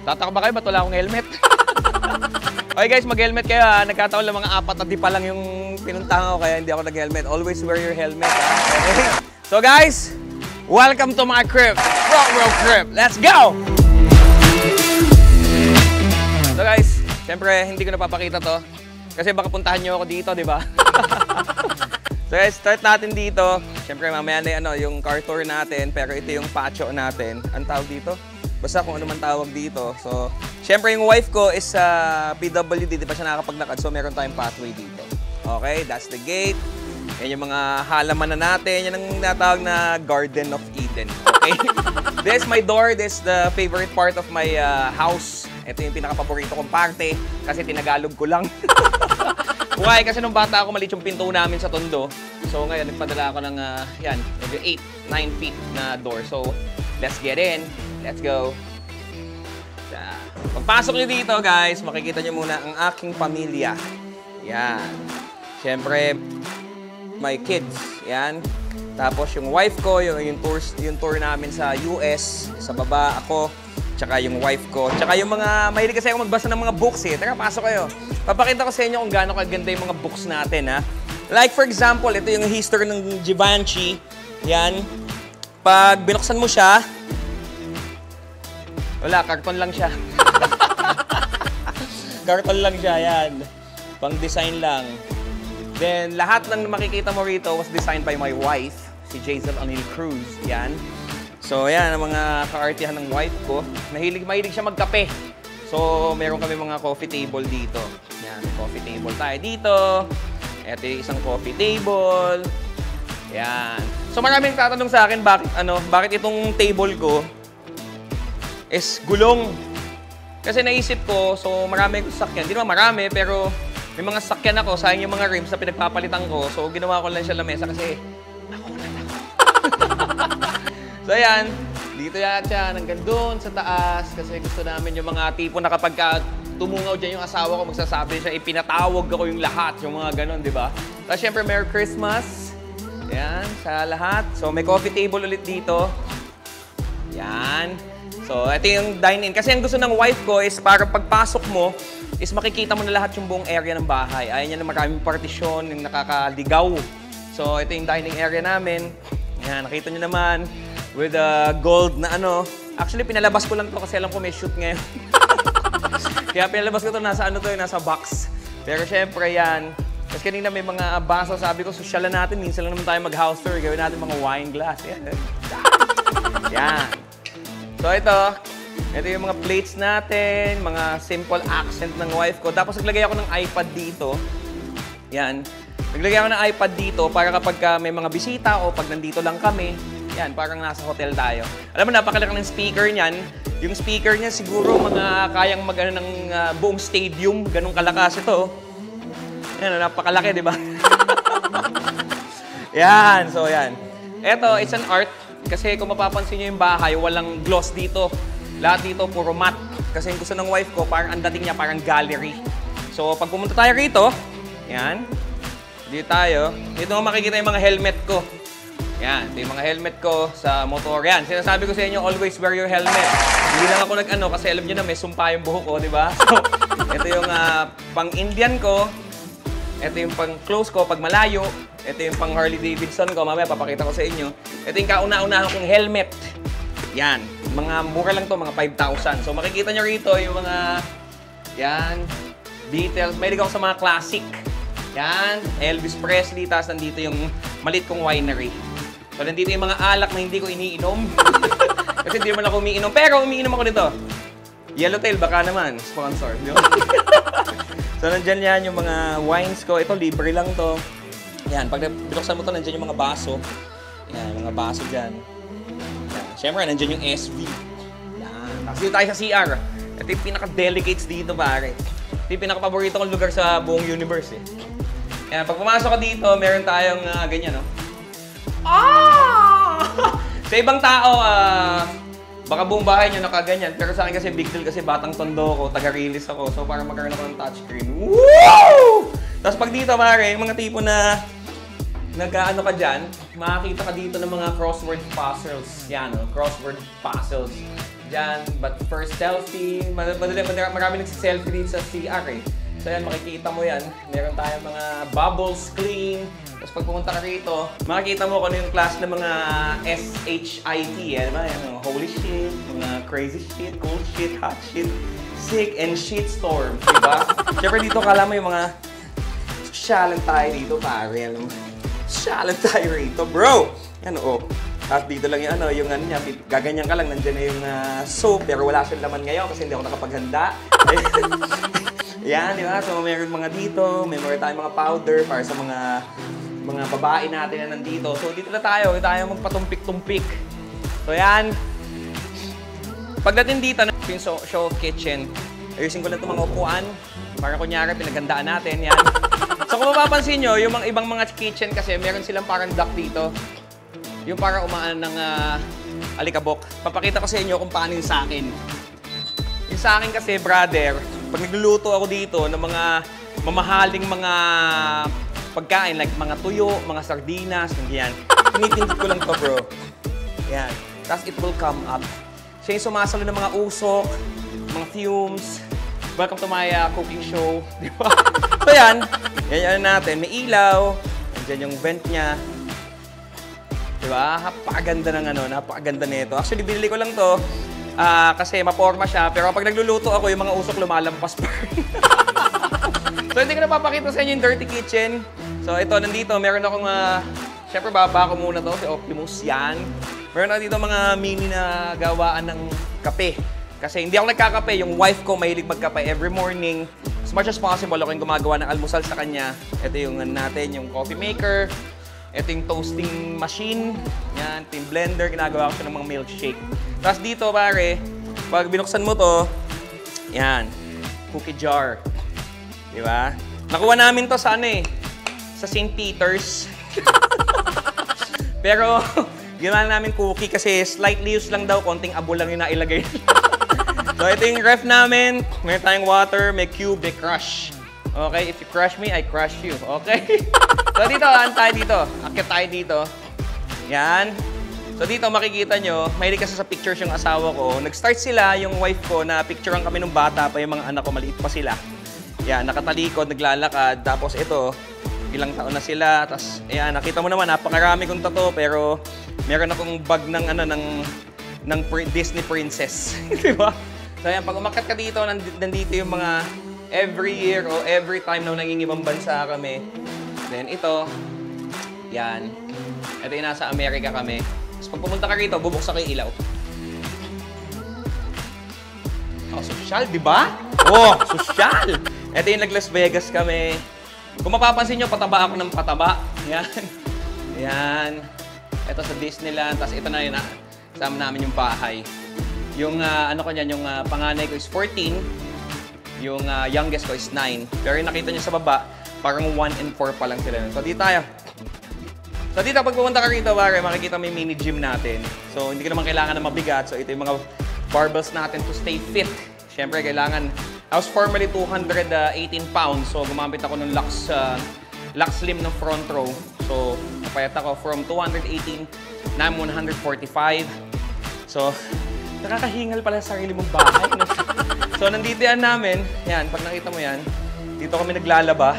Tataka ba kayo? Ba't wala akong helmet? Okay guys, mag-helmet kayo ha. Nagkataon lang mga 4 na di pa lang yung pinuntahan ko kaya hindi ako nag-helmet. Always wear your helmet ha. Okay? So guys, welcome to my crib. Front row crib. Let's go! So guys, syempre hindi ko napapakita to. Kasi baka puntahan nyo ako dito, di ba? So guys, start natin dito. Syempre mamaya na yung car tour natin. Pero ito yung patio natin. Ang tawag dito? Basta kung ano man tawag dito. So, syempre yung wife ko is PWD, di pa siya nakakapaglakad. So, meron tayong pathway dito. Okay, that's the gate. Yan yung mga halaman na natin. Yan ang natawag na Garden of Eden. Okay? This is my door. This is the favorite part of my house. Ito yung pinaka-paborito kong parte kasi tinagalog ko lang. Why? Kasi nung bata ako, maliit yung pinto namin sa Tondo. So, ngayon, nagpadala ako ng, 8-9 feet na door. So, let's get in. Let's go. Pagpasok nyo dito, guys, makikita nyo muna ang aking pamilya. Yan. Siyempre, my kids. Yan. Tapos yung wife ko, yung tour namin sa US, sa baba ako, tsaka yung wife ko. Tsaka yung mga, mahilig kasi ako magbasa ng mga books eh. Tara, pasok kayo. Papakita ko sa inyo kung gaano kaganda yung mga books natin, ha. Like for example, ito yung history ng Givenchy. Yan. Pag binuksan mo siya, wala, karton lang siya. Karton lang siya, yan. Pang-design lang. Then, lahat ng makikita mo rito was designed by my wife, si Jazel Anil Cruz. Yan. So, yan, ang mga ka-artihan ng wife ko. Mahilig siya magkape. So, meron kami mga coffee table dito. Yan, coffee table tayo dito. Ito yung isang coffee table. Yan. So, maraming tatanong sa akin, bakit itong table ko is gulong. Kasi naisip ko, so marami akong sakyan. Hindi naman marami, pero may mga sakyan ako. Sayang yung mga rims na pinagpapalitan ko. So ginawa ko lang siya lamesa kasi nakunan ako. So ayan, dito yan siya, hanggang doon sa taas. Kasi gusto namin yung mga tipo na kapag tumungaw dyan yung asawa ko, magsasabi siya, ipinatawag ako yung lahat. Yung mga ganon, di ba? Tapos syempre, Merry Christmas. Ayan, sa lahat. So may coffee table ulit dito. Yan. So, ito yung dine-in. Kasi ang gusto ng wife ko is para pagpasok mo, is makikita mo na lahat yung buong area ng bahay. Ayaw niya na maraming partisyon, yung nakakaligaw. So, ito yung dining area namin. Yan, nakita niyo naman. With gold na ano. Actually, pinalabas ko lang to kasi alam ko may shoot ngayon. Kaya pinalabas ko to, nasa nasa box. Pero syempre yan. Kasi kanina may mga baso, sabi ko, sosyalan natin. Minsan lang naman tayo mag-house tour. Gawin natin mga wine glass. Yan. Yan. So ito yung mga plates natin, mga simple accent ng wife ko. Tapos naglagay ako ng iPad dito. Yan. Naglagay ako ng iPad dito para kapag may mga bisita o pag nandito lang kami, yan, parang nasa hotel tayo. Alam mo, napakalaki ng speaker niyan. Yung speaker niya siguro mga kayang mag-ano ng buong stadium. Ganun kalakas ito. Yan, napakalaki, di ba? Yan, so yan. Ito, it's an art. Kasi kung mapapansin nyo yung bahay, walang gloss dito. Lahat dito, puro matte. Kasi yung gusto ng wife ko, parang ang dating niya, parang gallery. So, pag pumunta tayo rito, yan. Dito tayo. Dito nga makikita yung mga helmet ko. Yan, ito yung mga helmet ko sa motor. Yan, sinasabi ko sa inyo, always wear your helmet. Hindi lang ako nag-ano, kasi alam nyo na may sumpa yung buhok ko, di ba? So, ito yung pang-Indian ko. Ito yung pang-close ko pag malayo. Ito yung pang Harley Davidson ko. Mamaya papakita ko sa inyo. Ito yung kauna-unahan kong helmet. Yan. Mga mura lang to, mga 5,000. So makikita nyo rito yung mga, yan, Beatles. Mahilig ako sa mga classic. Yan, Elvis Presley. Tapos nandito yung maliit kong winery. So nandito yung mga alak na hindi ko iniinom. Kasi hindi naman ako umiinom. Pero umiinom ako nito. Yellowtail, baka naman. Sponsor. So nandyan yan yung mga wines ko. Ito, libre lang to. Yan, pag binuksan mo to, nandyan yung mga baso. Yan, mga baso dyan. Yan. Siyempre, nandyan yung SV. Yan. Tapos dito tayo sa CR. Ito yung pinaka-delegates dito, pare. Ito yung pinaka-paborito kong lugar sa buong universe, eh. Yan, pag pumasok ka dito, meron tayong ganyan, no? Ah! Sa ibang tao, baka buong bahay nyo nakaganyan. Pero sa akin kasi big deal kasi batang tondo ko, taga-release ako. So, parang magkaroon ako ng touchscreen. Woo! Tapos pag dito, pare, yung mga tipo na nag-ano ka dyan, makakita ka dito ng mga crossword puzzles. Yan, crossword puzzles. Dyan, but first selfie, marami nagsiselfie dito sa CR eh. So yan, makikita mo yan. Meron tayong mga bubbles clean. Tapos pag pumunta ka rito, makikita mo kung ano yung class ng mga SHIT. Yan, yan, holy shit, mga crazy shit, cool shit, hot shit, sick and shit storm. Diba? Siyempre dito kala mo yung mga sosyalan tayo dito, pare. Sosyalan tayo rito, bro! Yan, At dito lang yung yung ano niya, gaganyan ka lang, nandiyan na yung soap, pero wala siyang laman ngayon kasi hindi ako nakapaghanda. Yan, di ba? So, meron mga dito, meron tayong mga powder para sa mga babae natin na nandito. So, dito na tayo magpatumpik-tumpik. So, yan. Pagdating dito, yung show of kitchen, ayusin ko lang itong mga upuan. Para kunyari, pinagandaan natin, yan. So, kung mapapansin nyo, yung mga ibang mga kitchen kasi, meron silang parang duck dito. Yung parang umaan ng alikabok. Papakita ko sa inyo kung paano yung sa akin. Yung sa akin kasi, brother, pag nagluluto ako dito ng mga mamahaling mga pagkain, like mga tuyo, mga sardinas, ganyan. Tinitindit ko lang to, bro. Yan. Tapos it will come up. Siya yung sumasalo ng mga usok, mga fumes. Welcome to my cooking show. Di ba? So yan. Yan natin. May ilaw. Nandiyan yung vent niya. Di ba? Napakaganda ng napakaganda nito. Actually, binili ko lang to. Kasi maporma siya, pero kapag nagluluto ako, yung mga usok lumalampas pa rin. So, hindi ko napapakita sa inyo yung dirty kitchen. So, ito, nandito, meron akong, syempre, baba ko muna to, si Optimus, yan. Meron ako dito mga mini na gawaan ng kape. Kasi hindi ako nagkakape, yung wife ko mahilig magkape every morning. As much as possible, ako yung gumagawa ng almusal sa kanya. Ito yung natin, yung coffee maker. Ito yung toasting machine. Yan, ito yung blender. Ginagawa ko siya ng mga milkshake. Tapos dito, pare, pag binuksan mo to, yan, cookie jar. Di ba? Nakuha namin to sa sa St. Peter's. Pero, ginawa namin cookie kasi slightly used lang daw, konting abo lang yung nailagay. So, ito yung ref namin. May tayong water, may cube, may crush. Okay, if you crush me, I crush you. Okay? So, dito, tayo dito. Akit tayo dito. Yan. So dito makikita nyo, mahilig kasi sa pictures yung asawa ko. Nag-start sila, yung wife ko, na picturean kami nung bata pa, yung mga anak ko, maliit pa sila. Yan, nakatalikod, naglalakad. Tapos ito, ilang taon na sila. Tapos, ayan, nakita mo naman, napakarami kong tato, pero meron akong bag ng Disney princess. Diba? So ayan, pag umakyat ka dito, nandito yung mga every year o every time na nangingibang bansa kami. Then ito, yan. Ito yung nasa Amerika kami. Pag pumunta ka rito, bubuksan ko yung ilaw. Oh, sosyal, di ba? Oh, sosyal! Ito yung nag-Las Vegas kami. Kung mapapansin nyo, pataba ako ng pataba. Yan. Yan. Ito sa Disneyland. Tapos ito na yun, kasama namin yung bahay. Yung, ko niyan, yung panganay ko is 14. Yung youngest ko is 9. Pero yung nakita nyo sa baba, parang 1 and 4 pa lang sila. So, di tayo. So dito, pag pumunta ka rito, pare, makikita may mini gym natin. So hindi ko naman kailangan na mabigat. So ito yung mga barbells natin to stay fit. Siyempre, kailangan... I was formerly 218 pounds. So gumamit ako ng Lux Slim ng front row. So napayat ako from 218 na 145. So nakakahingal pala sa sarili mong bahay. So nandito yan namin. Yan, pag nakita mo yan, dito kami naglalaba.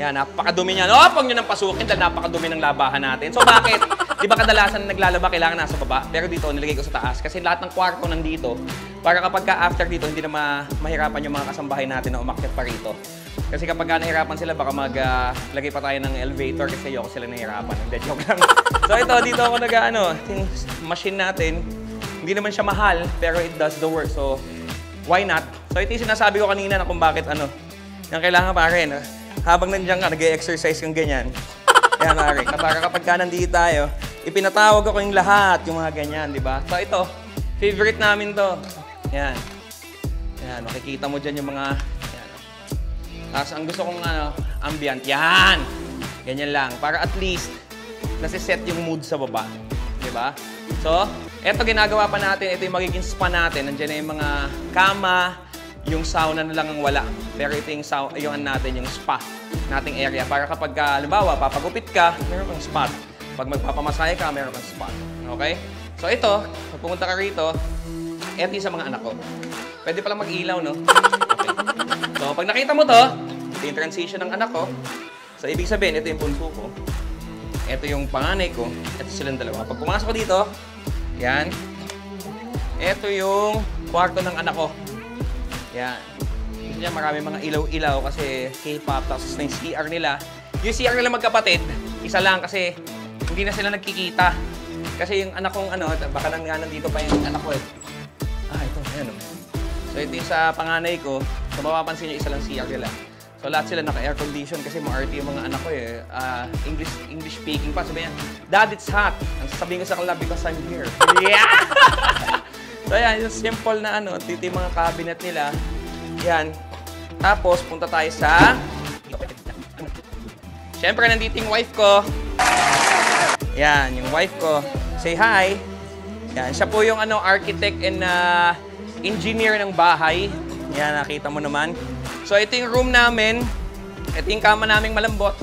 Yan, napakadumi niyan. Oh, pag nyo nang pasukin dahil napakadumi ng labahan natin. So, bakit? Di ba kadalasan naglalaba, kailangan nasa baba? Pero dito, nilagay ko sa taas. Kasi lahat ng kwarto nandito, para kapag after dito, hindi na mahirapan yung mga kasambahay natin na umakyat pa rito. Kasi kapag nahirapan sila, baka maglagay pa tayo ng elevator kasi ayoko sila nahirapan. Hindi, joke lang. So, ito, dito ako yung machine natin. Hindi naman siya mahal, pero it does the work. So, why not? So, ito yung sinasabi ko kanina na kung bakit yung kailangan pa rin. Habang nandiyan ka, nag-exercise kang ganyan. Yan, pare. Para kapag ka nandito tayo, ipinatawag ako yung lahat, yung mga ganyan, di ba? So ito, favorite namin to. Yan. Yan, makikita mo dyan yung mga... Yan. Tapos ang gusto kong ambient, yan! Ganyan lang. Para at least, nasiset yung mood sa baba. Di ba? So, ito ginagawa pa natin, ito yung magiging spa natin. Nandiyan na yung mga kama, yung sauna na lang ang wala. Pero ito yung natin, yung spa nating area. Para kapag, halimbawa, papagupit ka, meron kang spot. Pag magpapamasahe ka, meron kang spot. Okay? So ito, pag pumunta ka rito, ito yung sa mga anak ko. Pwede palang mag-ilaw, no? Okay. So pag nakita mo to, ito yung transition ng anak ko. So ibig sabihin, ito yung bunso ko. Ito yung panganay ko. Ito silang dalawa. Pag pumasok ko dito, yan. Ito yung kwarto ng anak ko. Yan. Dito niya marami mga ilaw-ilaw kasi K-pop. Tapos na yung CR nila. Yung CR nila magkapatid, isa lang kasi hindi na sila nagkikita. Kasi yung anak kong baka nandito pa yung anak ko eh. Ito. Ayan o. So ito yung sa panganay ko. So mapapansin nyo, isa lang CR nila. So lahat sila naka-air condition kasi ma-RT yung mga anak ko eh. English speaking pa. Sabi niya, Dad, it's hot. Ang sasabihin ko sa kanila, because I'm here. Yeah! So yan, yung simple na dito yung mga cabinet nila. Yan. Tapos, punta tayo sa... Siyempre, nandito yung wife ko. Yan, yung wife ko. Say hi. Yan, siya po yung architect and engineer ng bahay. Yan, nakita mo naman. So, ito yung room namin. Ito yung kama naming malambot.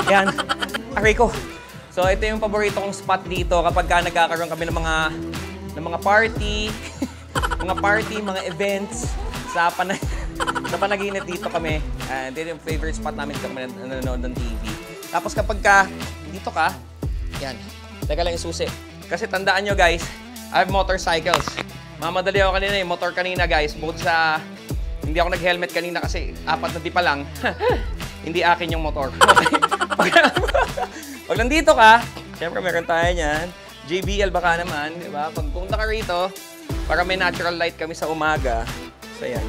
Yan. Aray ko. So, ito yung paborito kong spot dito kapag nagkakaroon kami ng mga party, mga events sa panaginip dito kami. Ito yung favorite spot namin kami nanonood ng TV. Tapos kapag dito ka, yan. Teka lang yung susi. Kasi tandaan nyo guys, I have motorcycles. Mamadali ako kanina yung motor kanina guys. Bukod sa... Hindi ako nag-helmet kanina kasi 4 na di pa lang. Hindi akin yung motor. Pag nandito ka, syempre meron tayo niyan. JBL baka naman, di ba? Pag pumunta ka rito, para may natural light kami sa umaga. So, yan.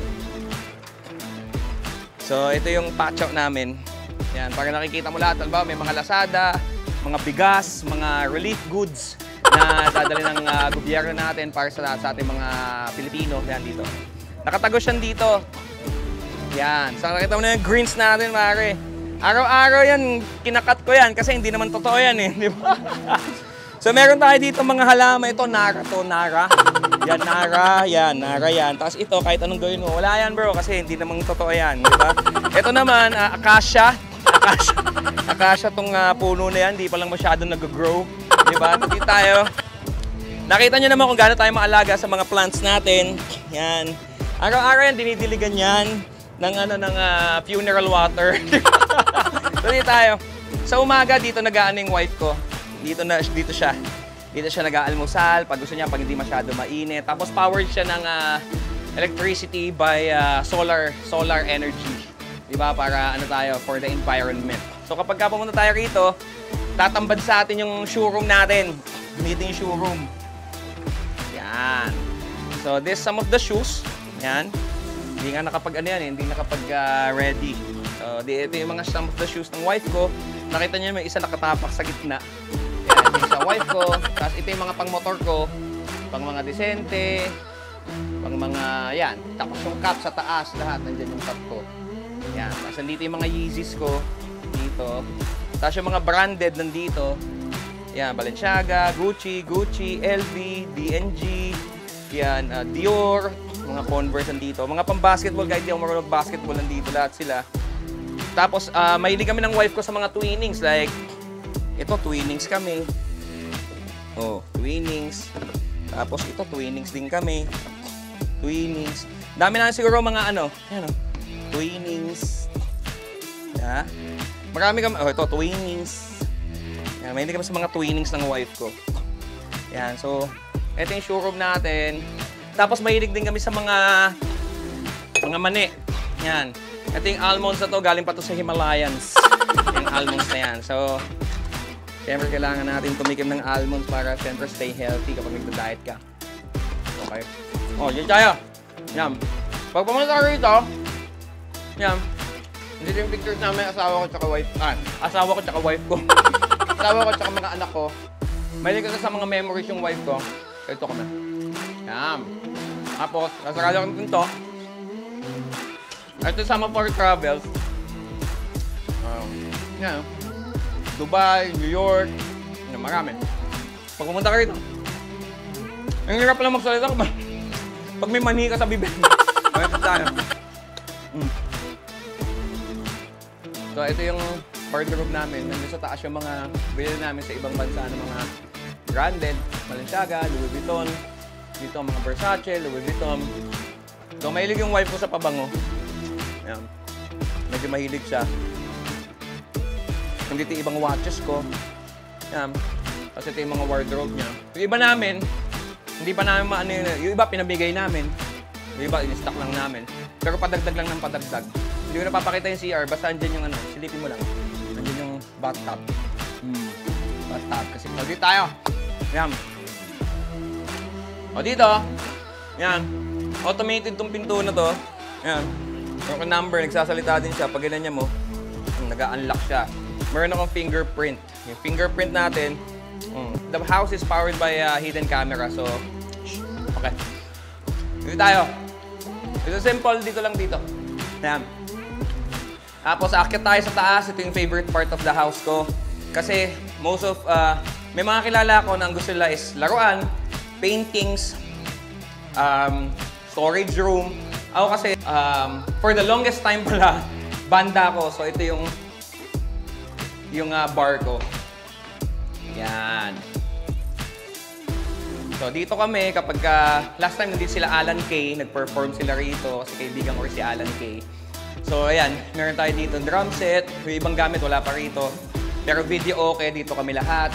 So, ito yung patio namin. Yan, para nakikita mo lahat. Alba, may mga Lazada, mga bigas, mga relief goods na dadali ng gobyerno natin para sa ating mga Pilipino. Yan, dito. Nakatagos yan dito. Yan. So, nakita mo na yung greens natin, pare. Araw-araw yan, kinakat ko yan kasi hindi naman totoo yan eh. Di ba? So, meron tayo dito mga halaman. Ito, Nara. Yan, Nara. Yan, Nara yan. Tapos ito, kahit anong gawin mo, wala yan bro kasi hindi naman totoo yan. Di ba? Ito naman, Acacia. Acacia tong puno na yan. Hindi pa lang masyadong nag-grow. Di ba? Dito tayo. Nakita nyo naman kung gaano tayo maalaga sa mga plants natin. Yan. Araw-araw yan, dinidiligan yan ng funeral water. So, dito tayo. Sa umaga, dito nag-aano yung wife ko. Dito siya. Dito siya nag-aalmusal. Pag gusto niya, pag hindi masyado mainit. Tapos powered siya ng electricity by solar energy. Diba? Para tayo, for the environment. So kapag pumunta tayo rito, tatambad sa atin yung showroom natin. Dito yung showroom. Yan. So this some of the shoes. Yan. Hindi nga hindi nakapag-ready. So ito yung mga some of the shoes ng wife ko. Nakita niyo may isa nakatapak sa gitna. Yan, ito sa wife ko. Tapos ito yung mga pang-motor ko. Pang mga Decente. Pang mga, yan. Tapos yung cap sa taas, lahat. Nandyan yung cap ko. Yan. Tapos nandito yung mga Yeezys ko. Dito. Tapos yung mga branded nandito. Yan, Balenciaga, Gucci, LV, D&G. Yan, Dior. Mga Converse nandito. Mga pang-basketball, kahit di ako marunong basketball nandito. Lahat sila. Tapos, mahilig kami ng wife ko sa mga twinings. Like, ito, twinings kami. Oh, twinings. Tapos, ito, twinings din kami. Twinings. Dami na siguro mga twinings. Yeah. Marami kami. Oh, ito, twinings. Yan, mahilig kami sa mga twinings ng wife ko. Yan, so, ito yung showroom natin. Tapos, mahilig din kami sa mga mani. Yan. Ito yung almonds na to, galing pa to sa Himalayas. Yung almonds na yan. So, siyempre kailangan natin tumikim ng almonds para siyempre stay healthy kapag nagda-diet ka. Okay. Oh, dyan tayo. Yan. Pag pumunta ka rito, yan. Dito yung pictures namin, asawa ko tsaka wife. Asawa ko tsaka wife ko. Asawa ko tsaka mga anak ko. Mahilig ka sa mga memories yung wife ko. Ito kami. Yan. Tapos, nasarala ko ito. Ito sama for travels. Yan. Dubai, New York. Yan, marami. Pag pumunta ka rito, ang hirap lang magsalita ko ba? Pag may mani ka sa bibig. Ito tayo. So, ito yung wardrobe namin. Nandun sa taas yung mga bilhin namin sa ibang bansa ng mga branded. Balenciaga, Louis Vuitton. Dito mga Versace, Louis Vuitton. So, mahilig yung wife ko sa pabango. Ayan. Medyo mahilig siya. Nandito yung ibang watches ko. Ayan. Kasi ito yung mga wardrobe niya. Yung iba namin, hindi pa namin maano yun. Yung iba pinabigay namin. Yung iba, in-stock lang namin. Pero padagdag lang ng padagdag. Hindi ko napapakita yung CR, basta andyan yung ano, silipin mo lang. Andyan yung bathtub. Bathtub. Kasi dito tayo. Yan. O dito, yan. Automated tong pinto na to. Yan. Yung number, nagsasalita din siya. Pag ganyan mo, nag-unlock siya. Meron akong fingerprint. Yung fingerprint natin, the house is powered by a hidden camera. So, okay. Dito tayo. Ito simple, dito lang dito. Yan. Tapos, aakyat tayo sa taas. Ito yung favorite part of the house ko. Kasi, most of, may mga kilala ko na ang gusto nila is laruan, paintings, storage room. Ako kasi, for the longest time pala, banda ko. So, ito yung bar ko. Yan. So, dito kami kapag last time nandito sila Alan Kay, nag-perform sila rito kasi kaibigan ko si Alan Kay. So, ayan, meron tayo dito drum set. Yung ibang gamit, wala pa rito. Pero video okay, dito kami lahat.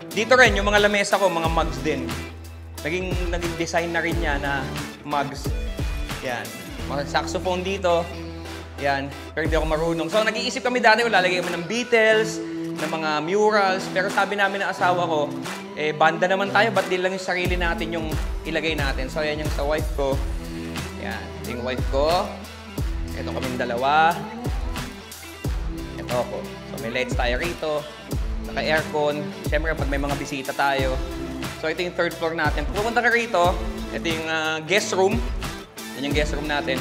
Dito rin, yung mga lamesa ko, mga mugs din. Naging design na rin niya na mugs. Yan. Mga saxophone dito. Yan. Pero hindi ako marunong. So, nag-iisip kami dati, lalagay kami ng Beatles, ng mga murals. Pero sabi namin ng asawa ko, banda naman tayo, ba't di lang yung sarili natin yung ilagay natin? So, yan yung sa wife ko. Yan. Ito yung wife ko. Ito kaming dalawa. Ito ako. So, may lights tayo rito. Naka-aircon. Siyempre, pag may mga bisita tayo. So, ito yung third floor natin. Pag pumunta ka rito, ito yung guest room. Yan yung guest room natin.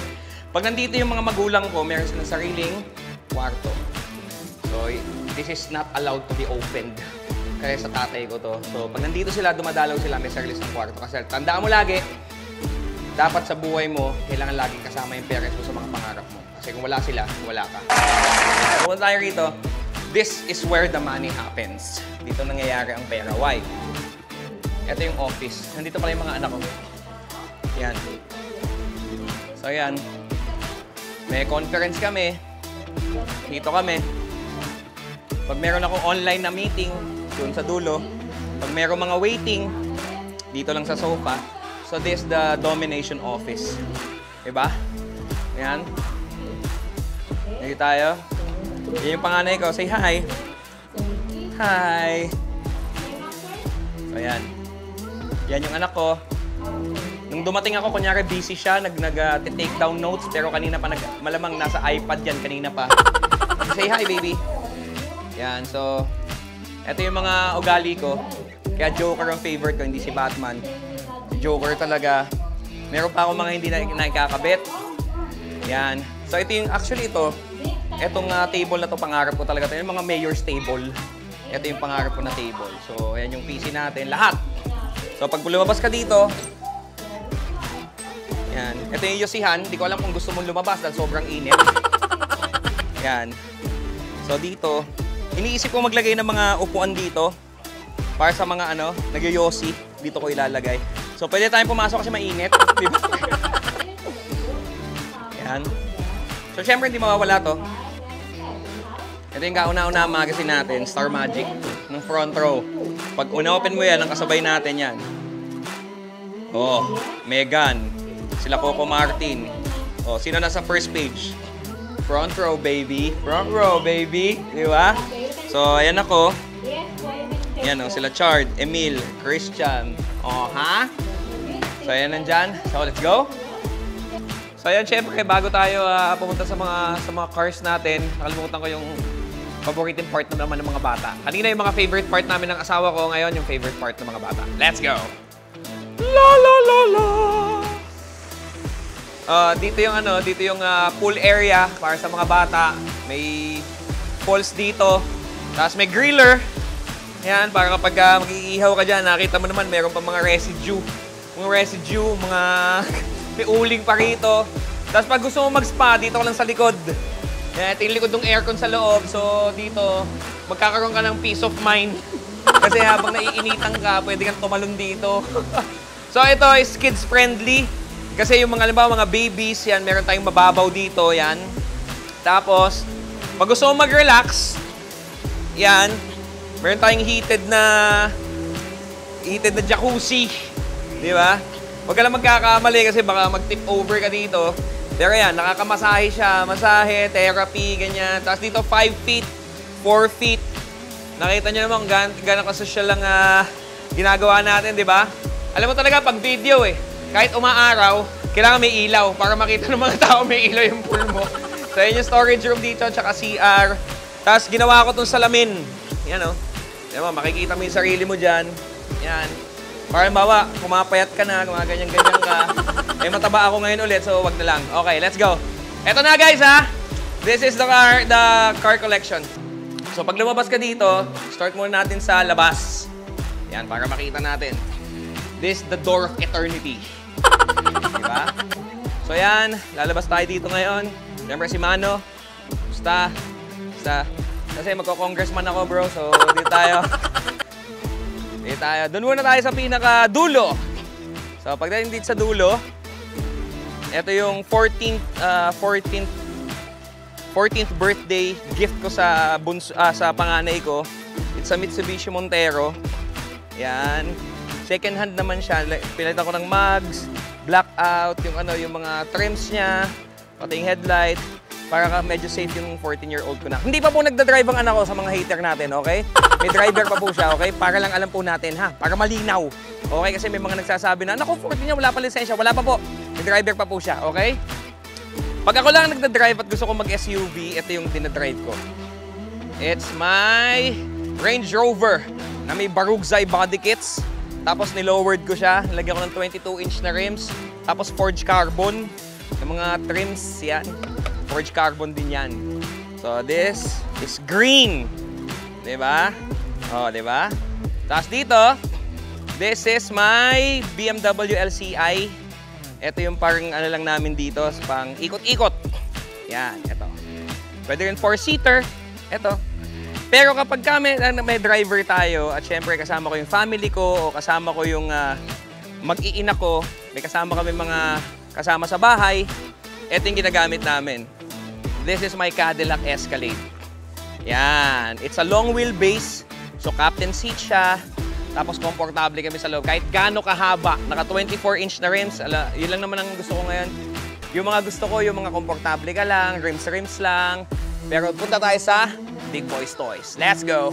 Pag nandito yung mga magulang ko, meron silang sariling kwarto. So, this is not allowed to be opened. Kaya sa tatay ko to. So, pag nandito sila, dumadalaw sila, may sarili sa kwarto. Kasi tandaan mo lagi, dapat sa buhay mo, kailangan laging kasama yung parents mo sa mga pangarap mo. Kasi kung wala sila, wala ka. Kung tayo rito, this is where the money happens. Dito nangyayari ang pera. Why? Ito yung office. Nandito pala yung mga anak ko. Yan. So, yan. May conference kami. Dito kami. Pag meron akong online na meeting, doon sa dulo. Pag meron mga waiting, dito lang sa sofa. So, this is the domination office. Diba? Yan. Dito tayo. Yan yung panganay ko. Say hi. Hi. So, yan. Yan yung anak ko. Nung dumating ako, kunyari busy siya, nag-take down notes, pero kanina pa, malamang nasa iPad yan, kanina pa. Say hi, baby. Yan, so, ito yung mga ugali ko. Kaya Joker ang favorite ko, hindi si Batman. Si Joker talaga. Meron pa akong mga hindi na ikakabit. Yan. So, ito yung, actually ito, itong table na to pangarap ko talaga. Ito yung mga mayor's table. Ito yung pangarap ko na table. So, ayan yung PC natin. Lahat. So, pag lumabas ka dito, yan. Ito yung Yosihan. Hindi ko alam kung gusto mong lumabas dahil sobrang init. Yan. So, dito, iniisip ko maglagay ng mga upuan dito para sa mga nagyoyosi. Dito ko ilalagay. So, pwede tayong pumasok kasi mainit. Diba? Yan. So, syempre, hindi mawawala to. Ito yung kauna-una magazine natin, Star Magic, ng front row. Pag una-open mo yan, ang kasabay natin yan. Oh, Meghan. Sila Coco Martin. Oh, sino nasa first page? Front row, baby. Front row, baby. Di ba? So, ayan ako. Yan, oh, sila Chard, Emil, Christian. Oh, ha? So, ayan nandyan. So, let's go. So, ayan, syempre, bago tayo pumunta sa mga cars natin, nakalimutan ko yung favoriting part naman ng mga bata. Kanina yung mga favorite part namin ng asawa ko, ngayon yung favorite part ng mga bata. Let's go! La la la la! Dito yung pool area para sa mga bata. May pools dito. Tapos may griller. Yan, para kapag mag-iihaw ka dyan, nakita mo naman, meron pa mga residue. Mga residue, mga may uling pa rito. Tapos pag gusto mo mag-spa, dito ka lang sa likod. Yan, ito yung likod ng aircon sa loob. So dito, magkakaroon ka ng peace of mind. Kasi habang naiinitan ka, pwede kang tumalon dito. So ito is kids friendly. Kasi yung mga, halimbawa, mga babies, yan, meron tayong mababaw dito, yan. Tapos, pag gusto mo mag-relax, yan, meron tayong heated na jacuzzi. Di ba? Huwag ka lang magkakamali kasi baka mag-tip over ka dito. Pero yan, nakakamasahe siya. Masahe, therapy, ganyan. Tapos dito, 5 feet, 4 feet. Nakita nyo naman gano'ng kasosyal lang ginagawa natin, di ba? Alam mo talaga, pag video kahit umaaraw, kailangan may ilaw para makita ng mga tao may ilaw yung pool mo. So, yun yung storage room dito, tsaka CR. Tapos, ginawa ko itong salamin. Yan, o. Yan mo, makikita mo yung sarili mo dyan. Yan. Para bawa, pumapayat ka na, gumaganyan-ganyan ka. Mataba ako ngayon ulit, so wag na lang. Okay, let's go. Eto na, guys, ha? This is the car collection. So, pag lumabas ka dito, start muna natin sa labas. Yan, para makita natin. This is the door of eternity. Diba? So, yan. Lalabas tayo dito ngayon. Siyempre si Mano. Basta. Kasi magko-congressman ako, bro. So, dito tayo. Dito tayo. Doon muna tayo sa pinaka-dulo. So, pagdating dito sa dulo, ito yung 14th birthday gift ko sa panganay ko. It's a Mitsubishi Montero. Yan. Second hand naman siya. Pilitan ko ng mugs, blackout, yung mga trims niya, pati yung headlight, para medyo safe yung 14-year-old ko na. Hindi pa po nagdadrive ang anak ko sa mga hater natin, okay? May driver pa po siya, okay? Para lang alam po natin, ha? Para malinaw. Okay? Kasi may mga nagsasabi na, naku, 14 niya, wala pa lisensya. Wala pa po. May driver pa po siya, okay? Pag ako lang nagdadrive at gusto ko mag-SUV, ito yung dinadrive ko. It's my Range Rover na may Barugzai body kits. Tapos nilowered ko siya. Nilagyan ko ng 22-inch na rims. Tapos forged carbon. Yung mga trims, yan. Forged carbon din yan. So this is green. Diba? O, diba? Tapos dito, this is my BMW LCI. Ito yung parang ano lang namin dito, pang ikot-ikot. Yan, ito. Pwede rin 4-seater. Ito. Pero kapag may driver tayo at syempre kasama ko yung family ko o kasama ko yung mag-iina ko, may kasama kami mga kasama sa bahay, ito yung ginagamit namin. This is my Cadillac Escalade. Yan. It's a long wheelbase. So captain seat siya. Tapos komportable kami sa loob. Kahit gaano kahaba. Naka 24-inch na rims. Yun lang naman ang gusto ko ngayon. Yung mga gusto ko, yung mga komportable ka lang, rims lang. Pero punta tayo sa Big Boys Toys. Let's go!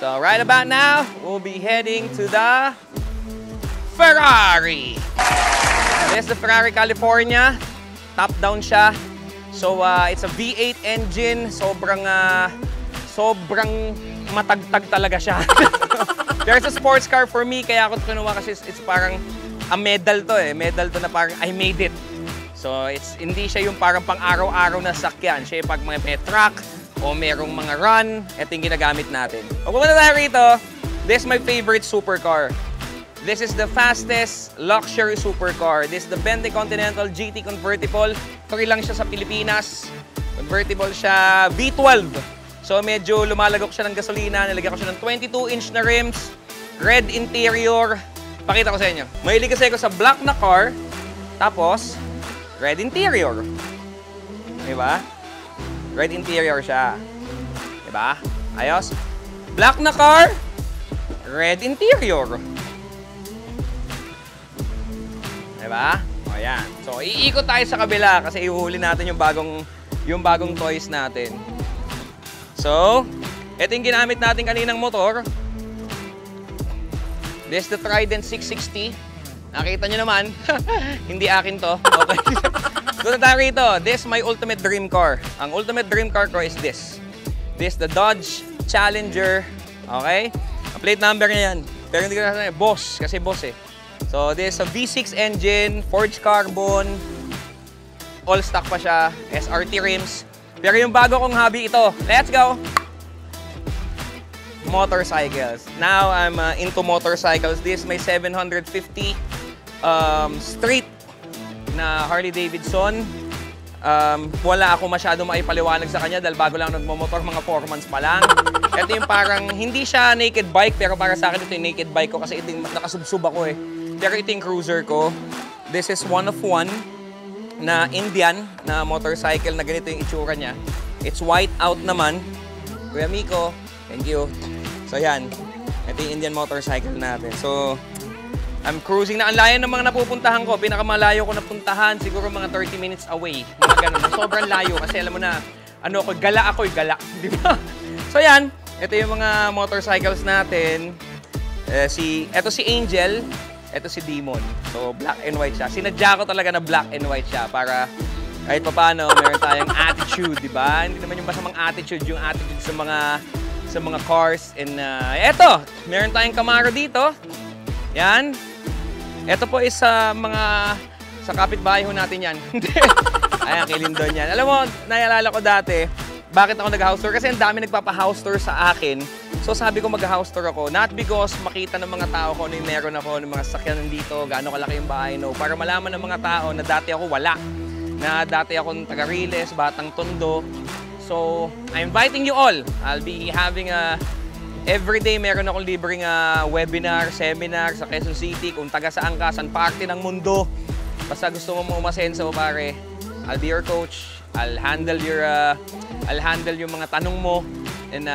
So right about now, we'll be heading to the Ferrari. This is the Ferrari California. Top-down siya. So it's a V8 engine. Sobrang matagtag talaga siya. There's a sports car for me, kaya ako kinuha kasi it's parang a medal to Medal to na parang I made it. So hindi siya yung parang pang-araw-araw na sakyan. Siya yung pag may truck o merong mga run, ito yung ginagamit natin. Kung pumunta tayo rito, this is my favorite supercar. This is the fastest luxury supercar. This is the Bentley Continental GT Convertible. Free lang siya sa Pilipinas. Convertible siya, V12. So medyo lumalagok siya ng gasolina. Nilagyan ko siya ng 22-inch na rims. Red interior. Pakita ko sa inyo. Mahilig kasi ako sa black na car. Tapos, red interior. Diba? Red interior siya. Diba? Ayos. Black na car. Red interior. Diba? O yan. So, iikot tayo sa kabila kasi ihuhuli natin yung bagong toys natin. So, ito yung ginamit natin kaninang motor. This is the Trident 660. Nakita nyo naman, hindi akin to. Okay. Doon na tayo rito. This is my ultimate dream car. Ang ultimate dream car ko is this. This is the Dodge Challenger. Okay? Ang plate number niya yan. Pero hindi ko nasasabi, boss. Kasi boss So, this is a V6 engine, forged carbon. All stock pa siya. SRT rims. Pero yung bago kong hobby ito. Let's go! Motorcycles. Now, I'm into motorcycles. This is my 750 street na Harley Davidson. Wala ako masyado maipaliwanag sa kanya dahil bago lang nagmomotor, mga 4 months pa lang. Ito yung parang, hindi siya naked bike, pero para sa akin ito yung naked bike ko kasi ito yung nakasubsub ako eh. Pero ito yung cruiser ko. This is one of one na Indian na motorcycle na ganito yung itsura niya. It's white out naman. Kuya Miko, thank you. So yan, ito yung Indian motorcycle natin. So, I'm cruising na. Ang layo ng mga napupuntahan ko. Pinakamalayo ko napuntahan, siguro mga 30 minutes away. Mga ganun. Sobrang layo kasi alam mo na, ano ako, gala. Di ba? So yan, ito yung mga motorcycles natin. Ito si Angel, ito si Demon. So black and white siya. Sinadya ko talaga na black and white siya para kahit pa paano, meron tayong attitude, di ba? Hindi naman yung masamang attitude, yung attitude sa mga cars. And eto, meron tayong Camaro dito. Yan. Ito po is sa kapitbahay ho natin yan. Ayan, kay Lindon yan. Alam mo, naalala ko dati, bakit ako nag-house tour? Kasi ang dami nagpapa-house tour sa akin. So sabi ko mag-house tour ako, not because makita ng mga tao ko ano yung meron ako, ng mga sakyan nandito, gaano kalaki yung bahay, no. Para malaman ng mga tao na dati ako wala. Na dati akong taga-Riles, Batang Tondo. So, I'm inviting you all. I'll be having every day meron akong libreng webinar, seminar sa Quezon City. Kung taga saan ka, saan parte ng mundo. Basta gusto mo umasenso, pare. I'll be your coach. I'll handle yung mga tanong mo. And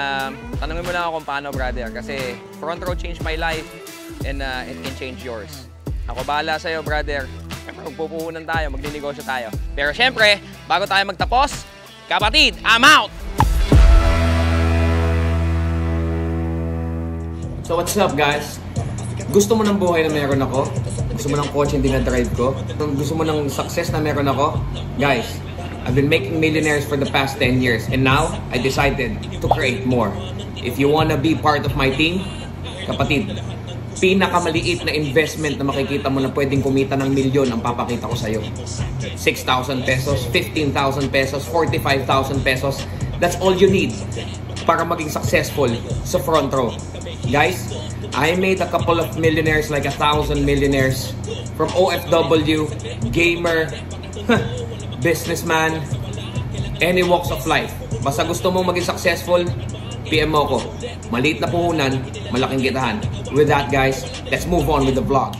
tanongin mo lang ako kung paano, brother. Kasi front row changed my life and it can change yours. Ako bahala sa'yo, brother. Magpupuhunan tayo, magninegosyo tayo. Pero syempre, bago tayo magtapos, kapatid, I'm out! So what's up, guys? Gusto mo ng buhay na meron ako? Gusto mo ng kotse hindi na-drive ko? Gusto mo ng success na meron ako? Guys, I've been making millionaires for the past 10 years and now I decided to create more. If you wanna be part of my team, kapatid, pinakamaliit na investment na makikita mo na pwedeng kumita ng milyon ang papakita ko sa'yo. 6,000 pesos, 15,000 pesos, 45,000 pesos. That's all you need para maging successful sa front row. Guys, I made a couple of millionaires, like 1,000 millionaires from OFW, gamer, businessman, any walks of life. Basta gusto mong maging successful, PM mo ko. Maliit na puhunan, malaking kitahan. With that, guys, let's move on with the vlog.